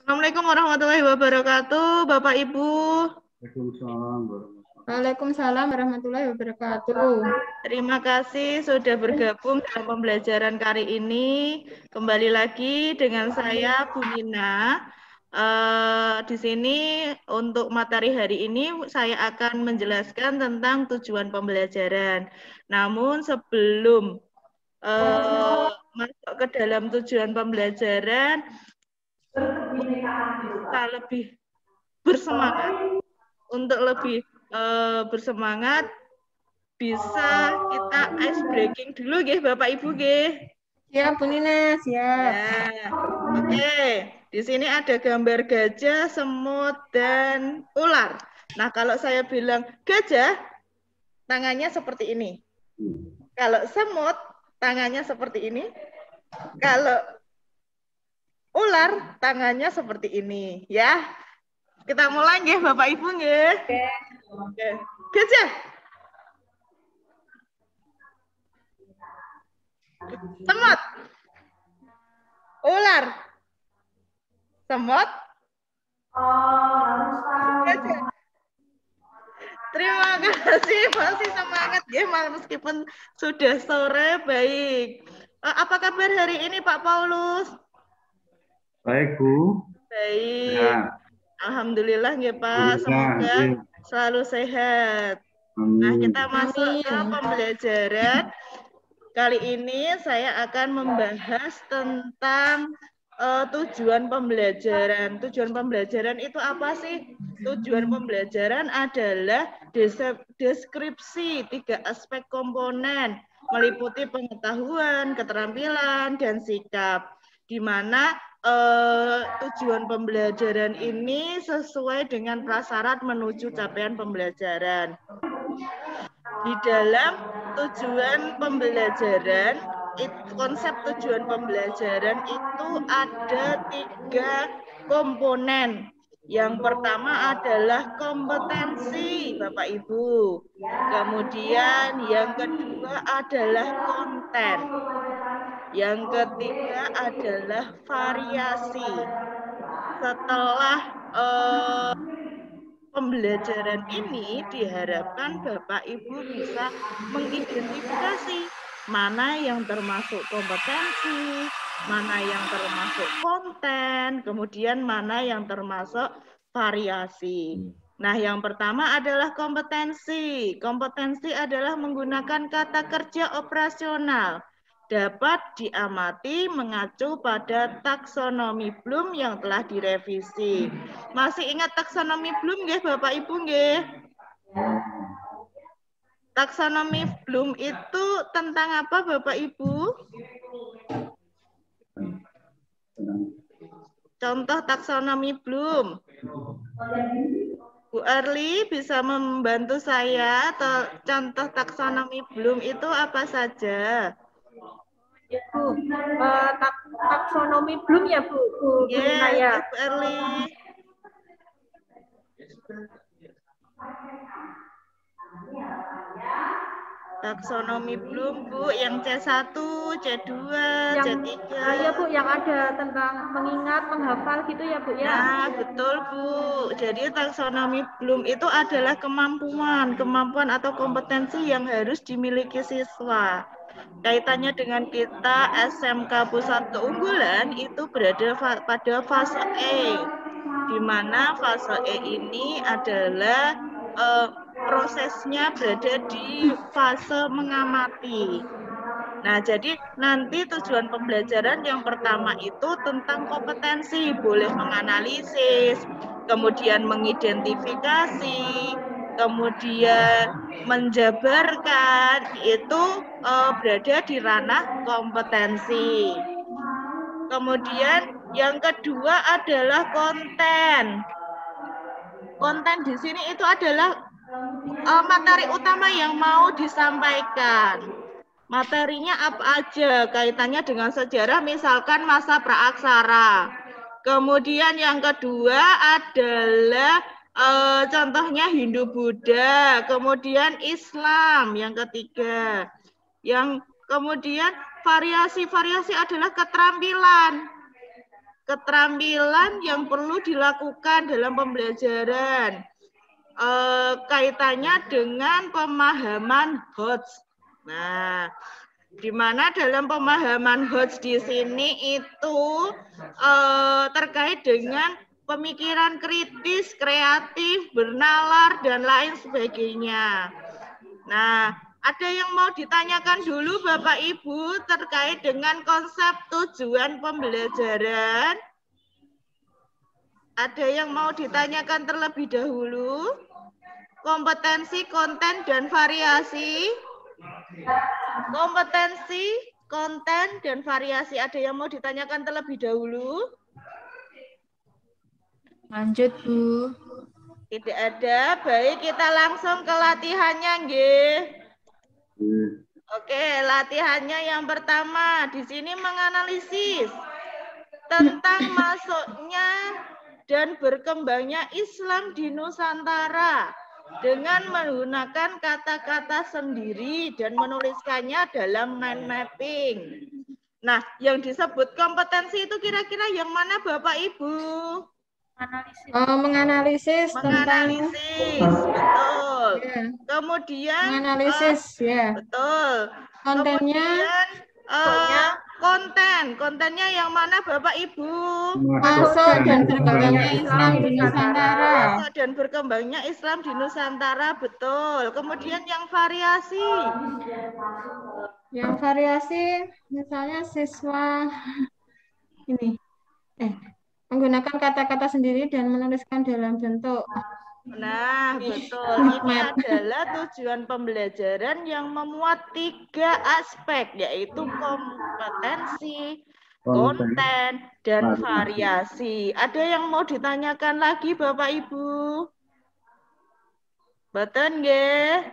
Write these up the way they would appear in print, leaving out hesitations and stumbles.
Assalamualaikum warahmatullahi wabarakatuh, Bapak Ibu. Waalaikumsalam warahmatullahi wabarakatuh. Terima kasih sudah bergabung dalam pembelajaran kali ini. Kembali lagi dengan saya, Bu Nina. Di sini untuk materi hari ini saya akan menjelaskan tentang tujuan pembelajaran. Namun sebelum masuk ke dalam tujuan pembelajaran, bisa lebih bersemangat. Untuk lebih bersemangat, bisa kita ice breaking dulu nggih Bapak Ibu nggih. Siap, Bu Nina, siap. Ya. Oke. Di sini ada gambar gajah, semut dan ular. Nah, kalau saya bilang gajah, tangannya seperti ini. Kalau semut, tangannya seperti ini. Kalau ular, tangannya seperti ini, ya. Kita mulai nggih Bapak Ibu nggih. Oke. Gajah. Semut. Ular. Semut. Gajah. Terima kasih, masih semangat ya meskipun sudah sore. Baik. Apa kabar hari ini Pak Paulus? Baik, Bu. Baik. Ya. Alhamdulillah ya Pak. Semoga selalu sehat. Nah, kita masuk ke pembelajaran. Kali ini saya akan membahas tentang tujuan pembelajaran. Tujuan pembelajaran itu apa sih? Tujuan pembelajaran adalah deskripsi 3 aspek komponen, meliputi pengetahuan, keterampilan, dan sikap. Di mana tujuan pembelajaran ini sesuai dengan prasyarat menuju capaian pembelajaran. Di dalam tujuan pembelajaran, konsep tujuan pembelajaran itu ada 3 komponen. Yang pertama adalah kompetensi, Bapak Ibu. Kemudian yang kedua adalah konten. Yang ketiga adalah variasi. Setelah pembelajaran ini diharapkan Bapak Ibu bisa mengidentifikasi mana yang termasuk kompetensi, mana yang termasuk konten, kemudian mana yang termasuk variasi. Nah, yang pertama adalah kompetensi. Kompetensi adalah menggunakan kata kerja operasional. Dapat diamati mengacu pada taksonomi Bloom yang telah direvisi. Masih ingat taksonomi Bloom nggih Bapak Ibu nggih? Taksonomi Bloom itu tentang apa Bapak Ibu? Contoh taksonomi Bloom. Bu Arli bisa membantu saya atau contoh taksonomi Bloom itu apa saja? Ya, Bu. Taksonomi Bloom ya, Bu. Yes, Bu Arli. Taksonomi Bloom, Bu, yang C1, C2, C3. Ya, Bu, yang ada tentang mengingat, menghafal gitu ya, Bu ya. Nah, betul, Bu. Jadi taksonomi Bloom itu adalah kemampuan atau kompetensi yang harus dimiliki siswa. Kaitannya dengan kita SMK Pusat Keunggulan itu berada pada fase E, di mana fase E ini adalah prosesnya berada di fase mengamati. Nah, jadi nanti tujuan pembelajaran yang pertama itu tentang kompetensi, boleh menganalisis, kemudian mengidentifikasi, kemudian menjabarkan, itu berada di ranah kompetensi. Kemudian yang kedua adalah konten. Konten di sini itu adalah materi utama yang mau disampaikan. Materinya apa aja? Kaitannya dengan sejarah, misalkan masa praaksara. Kemudian yang kedua adalah contohnya Hindu-Buddha, kemudian Islam yang ketiga. Yang kemudian variasi adalah keterampilan. keterampilan yang perlu dilakukan dalam pembelajaran. Kaitannya dengan pemahaman HOTS. Nah, di mana dalam pemahaman HOTS di sini itu terkait dengan pemikiran kritis, kreatif, bernalar, dan lain sebagainya. Nah, ada yang mau ditanyakan dulu Bapak Ibu terkait dengan konsep tujuan pembelajaran? Ada yang mau ditanyakan terlebih dahulu? Kompetensi, konten, dan variasi. Kompetensi, konten, dan variasi. Ada yang mau ditanyakan terlebih dahulu? Lanjut, Bu. Tidak ada. Baik, kita langsung ke latihannya, nggih. Oke, latihannya yang pertama. Di sini menganalisis tentang masuknya dan berkembangnya Islam di Nusantara dengan menggunakan kata-kata sendiri dan menuliskannya dalam mind mapping. Nah, yang disebut kompetensi itu kira-kira yang mana Bapak Ibu? Menganalisis tentang betul. Ya. Kemudian menganalisis ya. Betul. Kontennya Kemudian kontennya yang mana Bapak Ibu? Masuk dan berkembangnya Islam di Nusantara. Masuk dan berkembangnya Islam di Nusantara, betul. Kemudian yang variasi. Yang variasi misalnya siswa ini menggunakan kata-kata sendiri dan menuliskan dalam bentuk. Nah, betul. Ini adalah tujuan pembelajaran yang memuat 3 aspek, yaitu kompetensi, konten, dan variasi. Ada yang mau ditanyakan lagi, Bapak Ibu? Betul, nggih?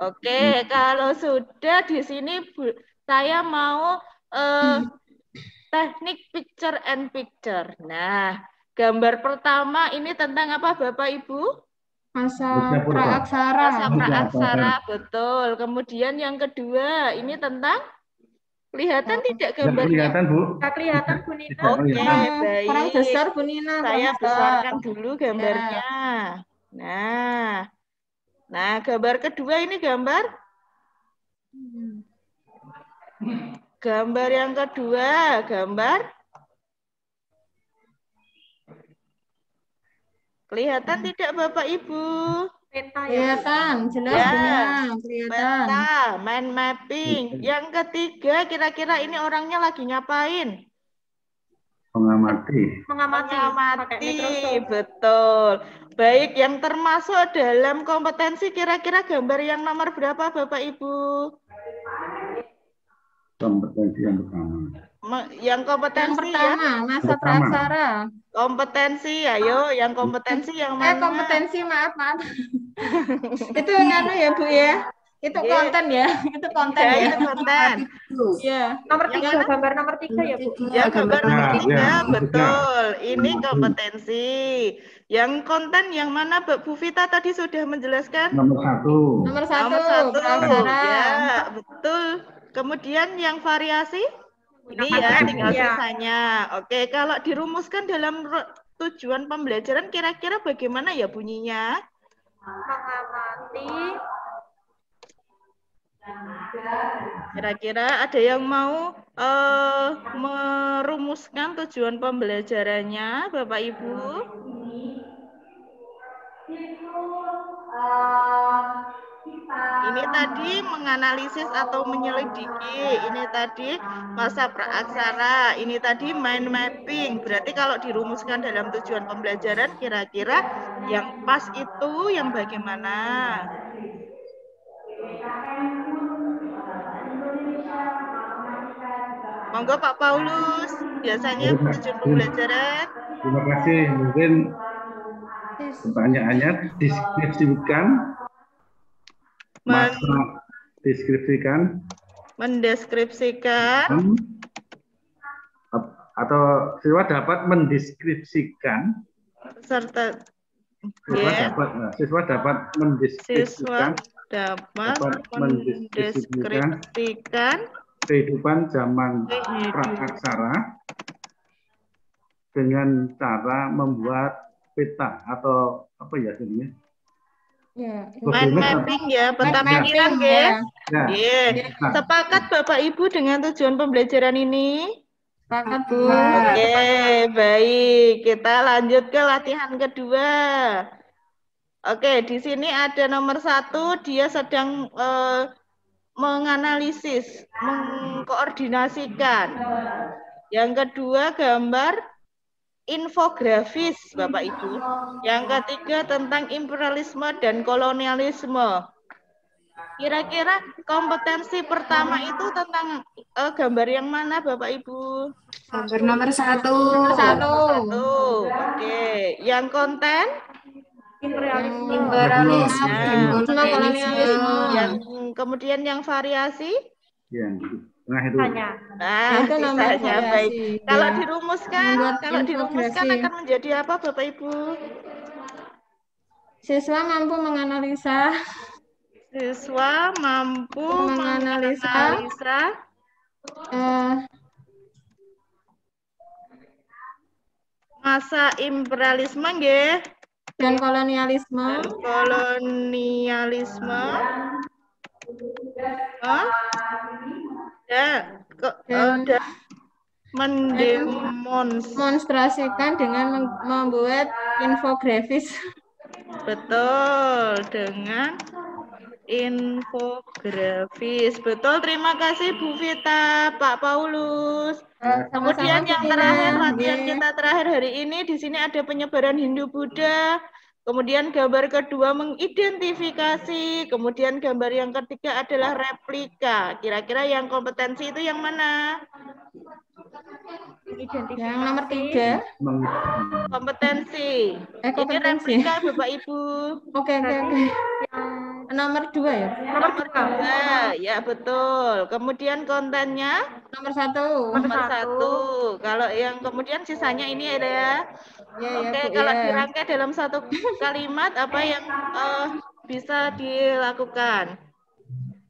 Oke, kalau sudah di sini saya mau teknik picture and picture. Nah, gambar pertama ini tentang apa, Bapak Ibu? Masa praaksara. Masa praaksara, betul. Kemudian yang kedua, ini tentang kelihatan tidak gambarnya? Kelihatan, Bu. Nggak kelihatan, Bu Nina. Oke, baik. Kurang besar, Bu Nina. Saya besarkan dulu gambarnya. Nah, gambar kedua ini gambar? Gambar yang kedua, gambar? Kelihatan tidak Bapak Ibu? Peta ya. Kelihatan, jelas Ya, kelihatan. peta, mind mapping. Yang ketiga, kira-kira ini orangnya lagi ngapain? Mengamati. Pakai Microsoft. Betul. Baik, yang termasuk dalam kompetensi kira-kira gambar yang nomor berapa Bapak Ibu? Kompetensi yang pertama. Yang kompetensi pertama, ya? masa praaksara. Kompetensi, ayo yang kompetensi yang mana? Kompetensi, maaf. Itu nganu ya, Bu ya? Itu konten ya? Itu konten ya? Itu konten. Ya. Nomor 3, gambar nomor 3 ya, Bu. Ya, gambar nomor 3, ya, betul. Ini kompetensi. Yang konten yang mana Bu Vita tadi sudah menjelaskan? Nomor 1. Nomor Nomor 1, 1. praaksara. Ya, betul. Kemudian yang variasi? Ini ya, tinggal sisanya. Oke, kalau dirumuskan dalam tujuan pembelajaran, kira-kira bagaimana ya bunyinya? Mengamati. Kira-kira ada yang mau merumuskan tujuan pembelajarannya, Bapak Ibu? Ini tadi menganalisis atau menyelidiki. Ini tadi masa praaksara. Ini tadi mind mapping. Berarti kalau dirumuskan dalam tujuan pembelajaran, kira-kira yang pas itu yang bagaimana? Monggo Pak Paulus, biasanya tujuan pembelajaran. Terima kasih. Mungkin pertanyaannya deskripsikan. Mendeskripsikan atau siswa dapat mendeskripsikan serta siswa dapat mendeskripsikan kehidupan zaman praaksara dengan cara membuat peta atau apa ya sebenarnya? Ya. Mind mapping ya, peta pikiran ya. Sepakat Bapak Ibu dengan tujuan pembelajaran ini? Sepakat Bu. Oke, baik. Kita lanjut ke latihan kedua. Oke, di sini ada nomor 1, dia sedang menganalisis, mengkoordinasikan. Yang kedua, gambar infografis, Bapak Ibu. Yang ketiga, tentang imperialisme dan kolonialisme. Kira-kira kompetensi pertama itu tentang gambar yang mana, Bapak Ibu? Gambar nomor 1. Nomor 1. Oke, yang konten? Imperialisme dan kolonialisme. Yang kemudian yang variasi? Yang tengah itu. Itu namanya sisanya baik. Kalau dirumuskan akan menjadi apa, Bapak Ibu? Siswa mampu menganalisa. Siswa mampu menganalisa masa imperialisme nggih dan kolonialisme. Dan mendemonstrasikan dengan membuat infografis. Betul, dengan infografis. Betul, terima kasih Bu Vita, Pak Paulus. Kemudian yang terakhir, latihan kita terakhir hari ini, di sini ada penyebaran Hindu-Buddha. Kemudian gambar kedua mengidentifikasi. Kemudian gambar yang ketiga adalah replika. Kira-kira yang kompetensi itu yang mana? Yang nomor 3. Kompetensi. Ini replika, Bapak Ibu. Oke. Nomor 2 ya? Nomor 2, ya betul. Kemudian kontennya? Nomor 1. Nomor 1. Kalau yang kemudian sisanya ini ada ya. Oke, kalau dirangkai dalam satu kalimat, apa yang bisa dilakukan?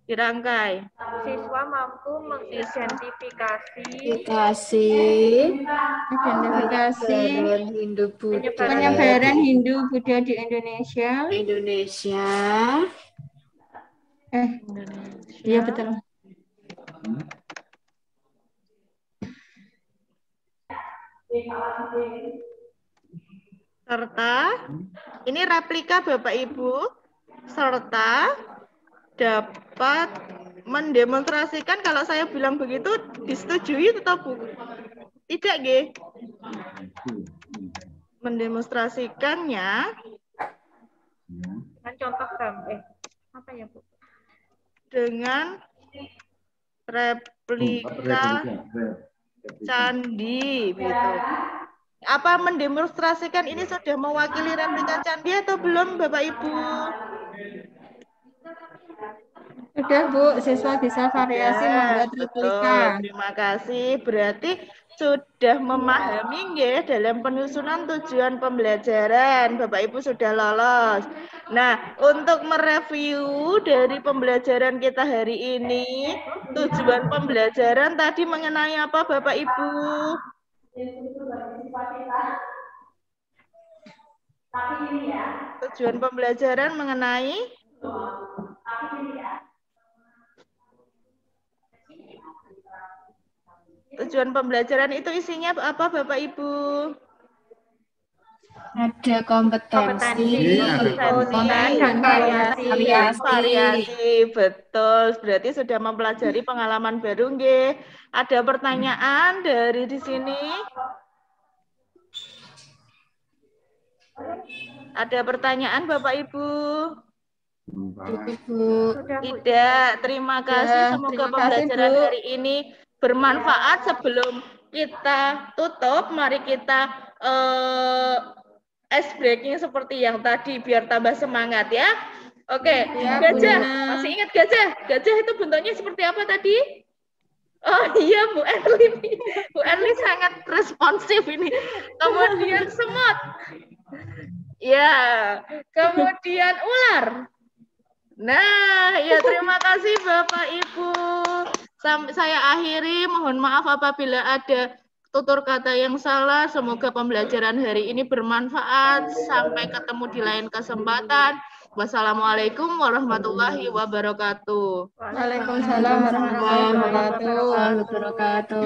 Dirangkai. Siswa mampu mengidentifikasi penyebaran Hindu-Buddha di Indonesia. Iya betul. Serta, ini replika Bapak Ibu, serta dapat mendemonstrasikan, kalau saya bilang begitu, disetujui atau bukan? Tidak, nggih? Mendemonstrasikannya dengan contoh gambar. Apa ya, Bu? Dengan replika candi, gitu. Apa mendemonstrasikan ini sudah mewakili replika candi atau belum, Bapak Ibu? Sudah, Bu. Siswa bisa variasi membuat replika. Terima kasih. Berarti sudah memahami nggih dalam penyusunan tujuan pembelajaran. Bapak Ibu sudah lolos. Nah, untuk mereview dari pembelajaran kita hari ini, tujuan pembelajaran tadi mengenai apa, Bapak Ibu? Tujuan pembelajaran mengenai tujuan pembelajaran itu isinya apa, Bapak Ibu? Ada kompetensi, dan variasi. Betul. Berarti sudah mempelajari pengalaman baru, nggih. Ada pertanyaan dari di sini? Ada pertanyaan, Bapak Ibu? Tidak. Terima kasih. Semoga pembelajaran hari ini bermanfaat. Sebelum kita tutup, mari kita ice breaking seperti yang tadi biar tambah semangat ya. Oke, gajah. Masih ingat gajah? Gajah itu bentuknya seperti apa tadi? Oh iya, Bu Erlin. Bu Erlin sangat responsif ini. Kemudian semut. Ya, kemudian ular. Nah, ya terima kasih Bapak Ibu. Sampai saya akhiri, mohon maaf apabila ada tutur kata yang salah. Semoga pembelajaran hari ini bermanfaat. Sampai ketemu di lain kesempatan. Wassalamualaikum warahmatullahi wabarakatuh. Waalaikumsalam warahmatullahi wabarakatuh. wabarakatuh.